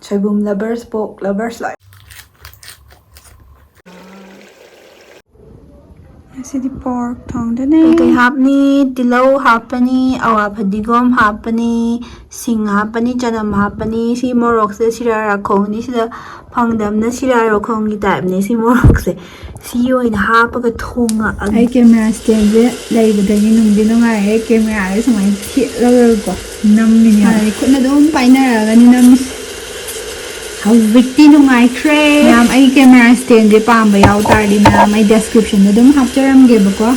Soibum lovers, pork lovers like. Sidi pork thong dane. Kay hapni tilaw hapani, awa phadigom hapani, sing hapani, chanam hapani. Si morok se sirara khong ni sida phangdam na sirara khong gi type ni si morok se. Si oina hapaga thonga. Ai camera stand je laibadagi nungdi nungai ai camera ai samai thelaga ko namni ni. Ai khutna dum painaraga ni nam. Hawikti nungai kre. Ma'am ai camera stand je pamba yaw tardi ma'am ai description da dum hapcharam ge bako.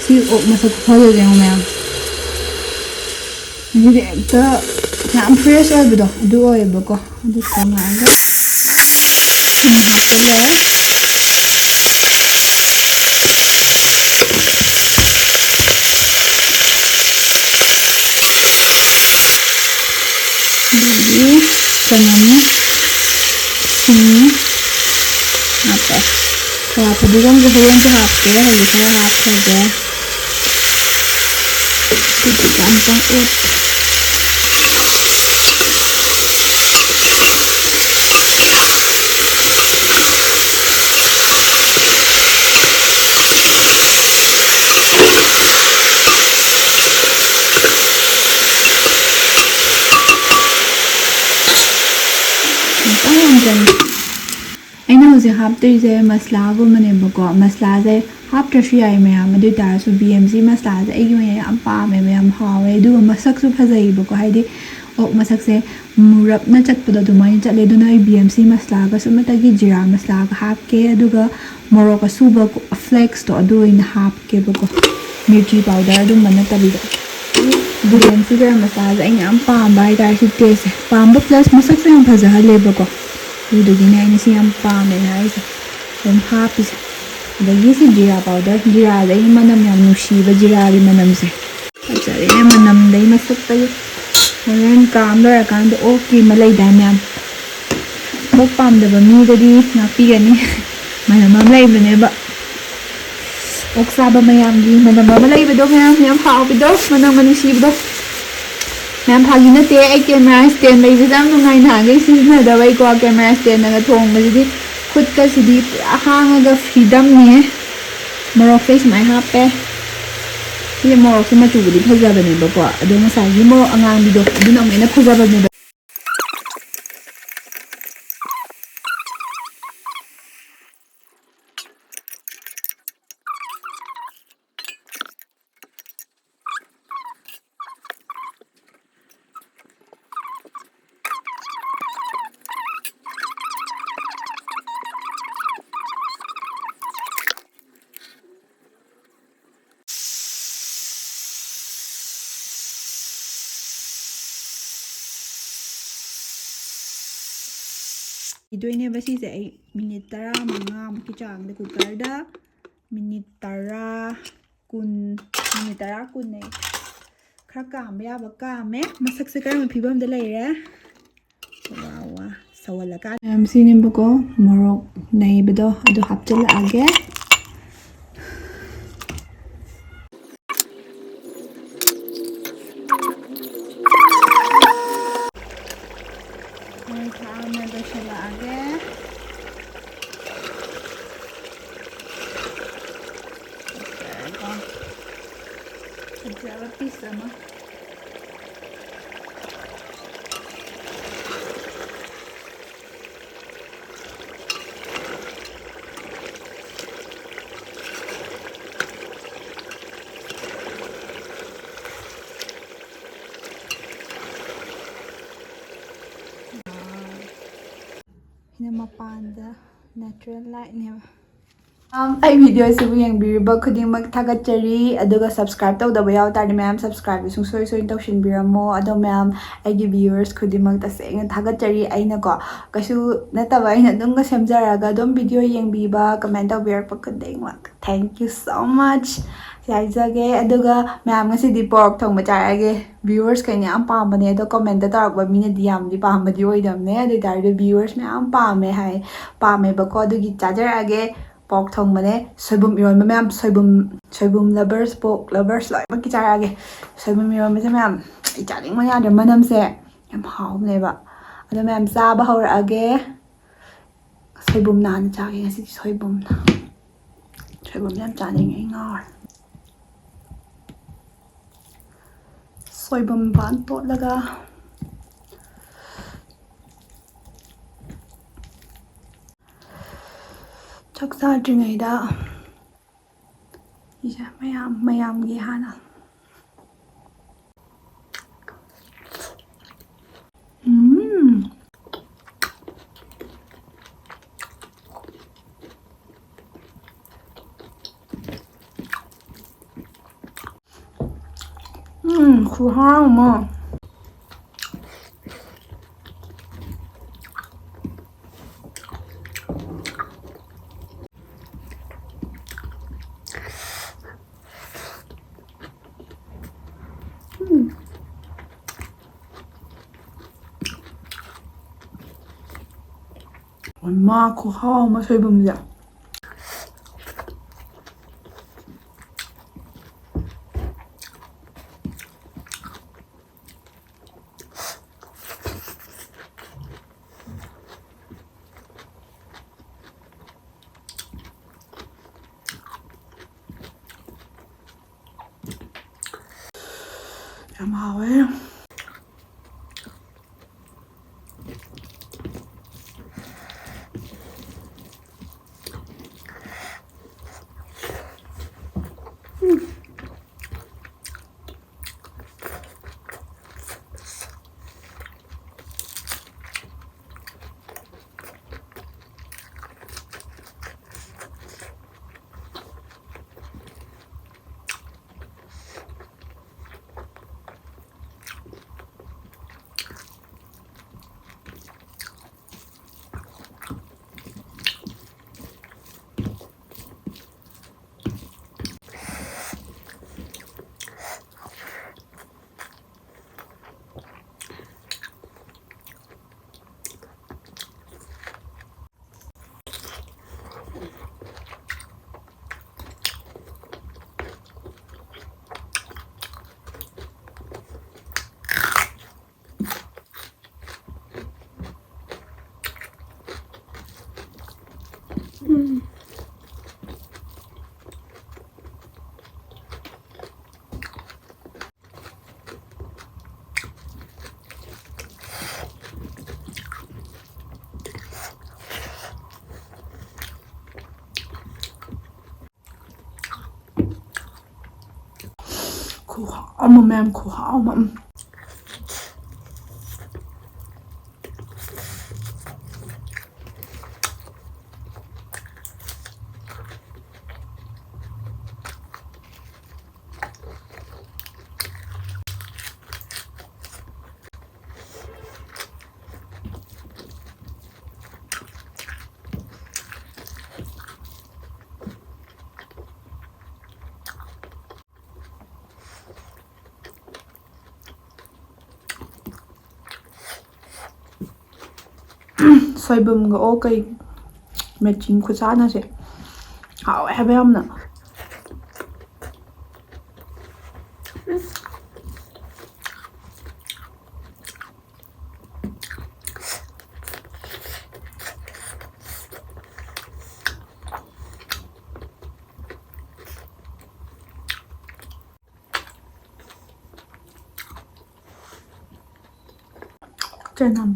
Si ok masak phalo je ma'am. Ni de ta ma'am fresh oi bido du oi bako. Du kama ga. Hapale. Jadi sanami sini apa? Kalau tadi kan kemudian tuh HP ya, lagi kalau HP aja. Itu gampang aina hose haptri je masala go mane bako masala je haptra shi ai mayam adu tar su BMC masala je ai me am pa me am hawe du masak su phajai bako haidi ok masak se murap na chat pada du mai chat le du na BMC masala ga sumata gi jira masala ga hap ke adu ga morok ka suba flakes to adu in hap ke bako mirchi powder du mana tabi BMC ga masala ai am pa bai tar si taste pamba plus masak se am phaja le bako itu gini ini sih yang pamer hari itu, dan habis, lagi sih jeera powder, jeera ada ini manam yang nusi, jeera ada manam sih, jadi ini manam dari masuk tadi, kemudian kamera kan tuh oke malai danyam, bopam dah bami tadi napi kan nih, manam malai bener ba, oksa bamayam di manam malai bedo yang hau bedo, manam manusia bedo. Ma'am phagi na te ai camera stand lai jam no ngai na ge sin na da wai ko camera stand na thong ma di khut ka sidi ahang ga freedom ni morok face mai ha pe ye morok se ma chu di phaja ba ni ba ko ado ma sai mo angang bi do du na mai na phaja ba ni Idoine basi se ai minute tara manga ki chang de cooker da minute tara kun ne khara kam ya ba ka me masak se kar ma phibam de lai re wa sawala ka am sinin bako morok nei bedo adu hapchal age Berapa piece sama? Ini mapanda natural light nih. Ai video se bu yang bir ba khuding mak thagat chari aduga subscribe taw da ba yaw tar ma'am subscribe sung soi soi taw shin biramo ado ma'am ai gi viewers khuding mak ta se nga thagat chari aina ko kasu nata ba ina dum ga semjara ga dom video yang bi ba comment taw bir pa khuding mak thank you so much sai jage aduga ma'am nga si di pork thong ma charage viewers kai ne am pam bane do comment ta tar ba mina di am di pam ba di oi dam ne adu tar de viewers me am pam me hai pam me ba ko du gi charger age pork thong mane soibum eromba ma'am soibum lovers pork lovers like ma ki charage soibum eromba se ma'am I charing ma ya de manam se yam haw ne ba ꯑꯗꯣ ꯃꯌꯥꯝ ꯆꯥꯕ ꯍꯧꯔꯛꯑꯒꯦ. ꯁꯣꯏꯕꯨꯝ ꯅꯥꯟꯅ ꯆꯥꯒꯦ ꯉꯁꯤꯗꯤ ꯁꯣꯏꯕꯨꯝꯅ. ꯁꯣꯏꯕꯨꯝ ꯌꯥꯝ ꯆꯥꯅꯤꯡꯉꯦ, ꯑꯩ ꯉꯥꯎꯔꯦ. ꯁꯣꯏꯕꯨꯝ ꯄꯥꯟ ꯇꯣꯠꯂꯒ ꯆꯥꯛ ꯆꯥꯗ꯭ꯔꯤꯉꯩꯗ ꯏꯁꯦ ꯃꯌꯥꯝꯒꯤ ꯍꯥꯟꯅ ꯈꯨꯍꯥꯎ ꯑꯃ. ꯃꯥ ꯈꯨꯍꯥꯎ ꯑꯃ ꯁꯣꯏꯕꯨꯝꯁꯦ. ꯌꯥꯝ ꯍꯥꯎꯋꯦ. Khổ mà mềm, khổ mà. Soibumga o kay matching khusana se. Hawe habe yamna. Canam.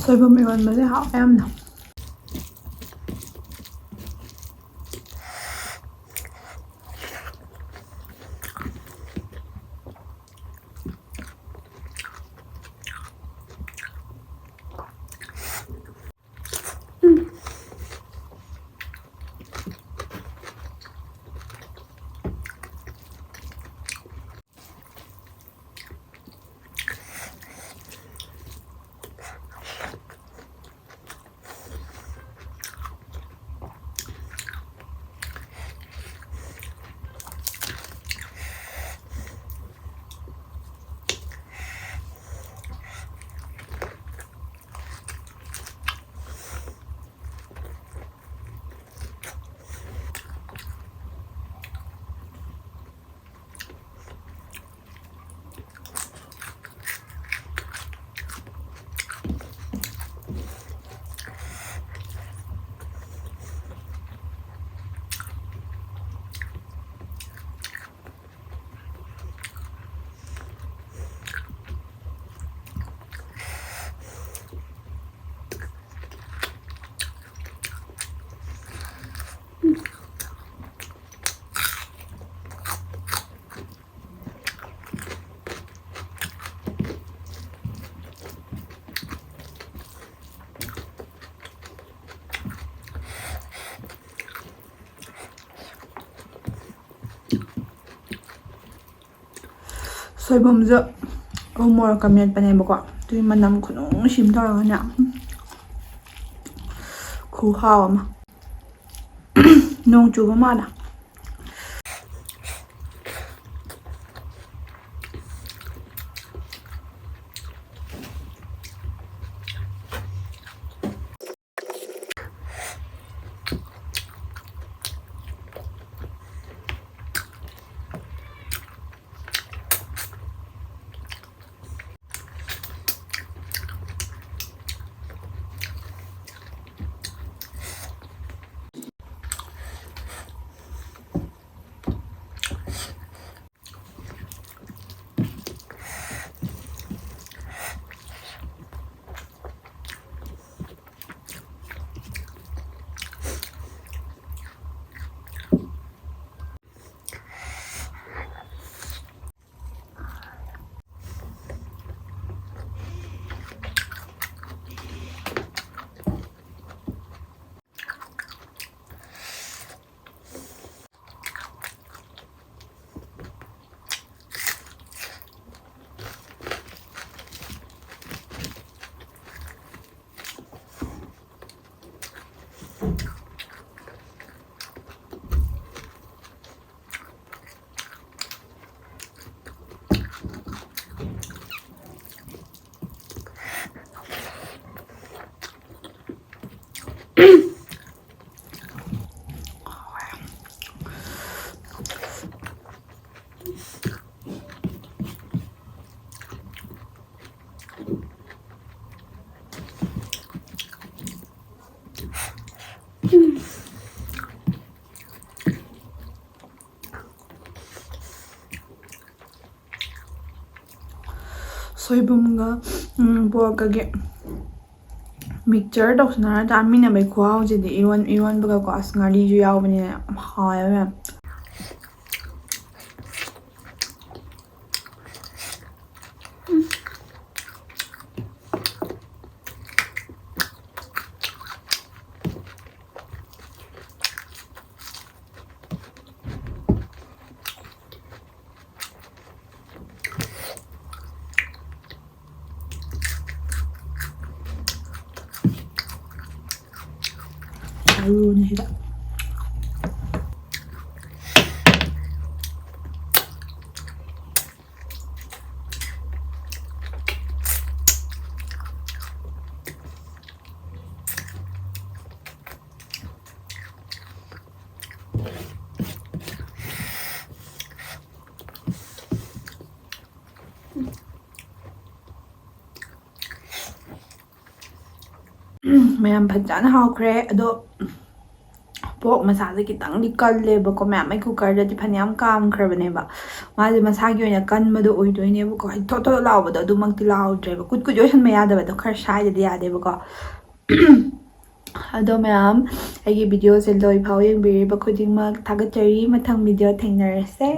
Soibum Eromba se hawe yamna. Soibum's more commit panebako. Do you manam kuno shimtar now? Cool how no jubamada. Soibumga pork mixture doksana damina by kwao the iwan baga ko asngari ju yaw bani ha hida mayam bhajana hawkre ado pork masala kitang kalle ba ko mayam ai cooker da phanyam kam kharbane ba ma de masagi oina kan madu oidoine ba ko to law ba do makti law dre ba kut josan maya da ba do khar sai da ya de ba ko ado mayam ai gi video se loi phau yeng bi ba khuding mak thagat chari mathang video thainarase